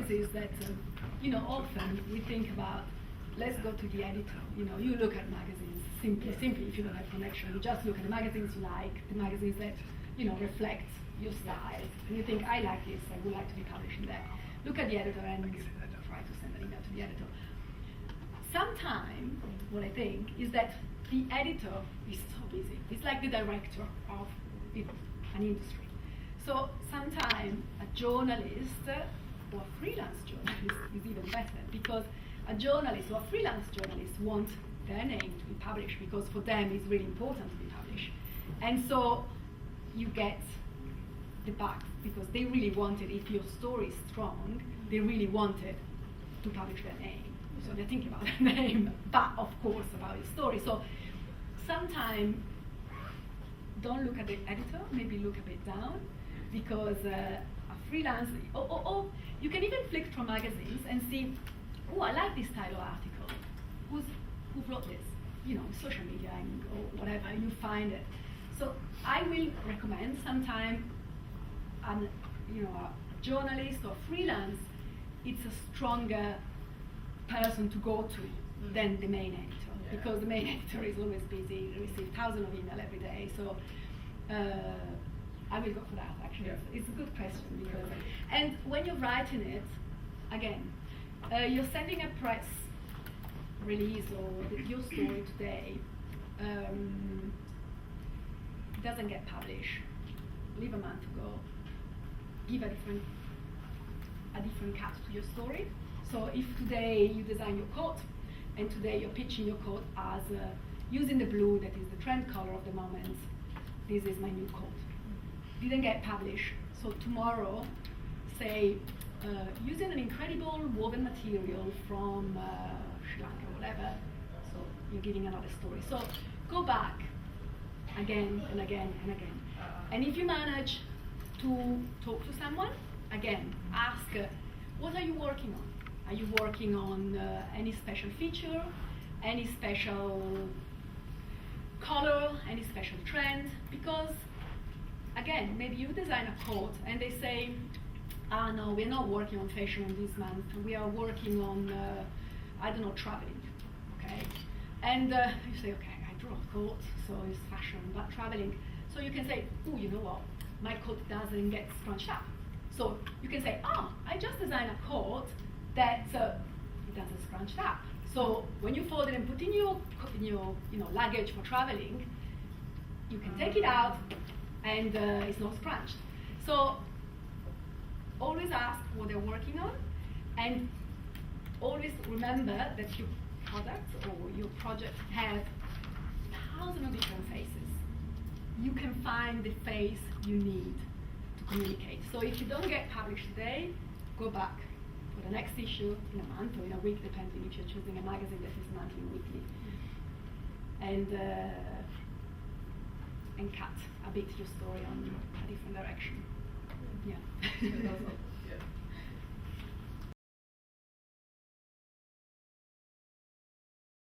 is that, often we think about, let's go to the editor. You look at magazines simply if you don't have connection. You just look at the magazines you like, the magazines that, reflect your style. And you think, I like this, I would like to be published in that. Look at the editor and try to send an email to the editor. Sometimes, what I think is that the editor is so busy. It's like the director of an industry. So sometimes a journalist or a freelance journalist is even better, because a journalist or a freelance journalist want their name to be published, because for them it's really important to be published. And so you get the back, because they really wanted, if your story is strong, they really wanted to publish their name. So they're thinking about their name, but of course about your story. So sometimes don't look at the editor, maybe look a bit down, because a freelance, or you can even flick through magazines and see, oh, I like this style of article. Who wrote this? Social media or whatever, you find it. So I will recommend sometime a journalist or freelance, it's a stronger person to go to than the main editor, because the main editor is always busy, receives thousands of emails every day. So I will go for that, actually. Yeah. It's a good question, because and when you're writing it, again, you're sending a press release or your story today, doesn't get published, leave a month ago, give a different cut to your story. So if today you design your coat, and today you're pitching your coat as using the blue that is the trend color of the moment, this is my new coat. Didn't get published. So tomorrow, say, using an incredible woven material from Sri Lanka or whatever, so you're giving another story. So go back again and again and again. And if you manage to talk to someone, again, ask, what are you working on? Are you working on any special feature, any special color, any special trend? Because, again, maybe you design a coat and they say, no, we're not working on fashion this month. We are working on, traveling, okay? And you say, okay, I draw a coat, so it's fashion, but traveling. So you can say, oh, you know what? My coat doesn't get scrunched up. So you can say, I just designed a coat that it doesn't scrunch up. So when you fold it and put in your luggage for traveling, you can take it out and it's not scrunched. So always ask what they're working on, and always remember that your product or your project has thousands of different faces. You can find the face you need to communicate. So if you don't get published today, go back for the next issue in a month or in a week, depending if you're choosing a magazine that is monthly or weekly, and cut a bit your story on a different direction. Yeah.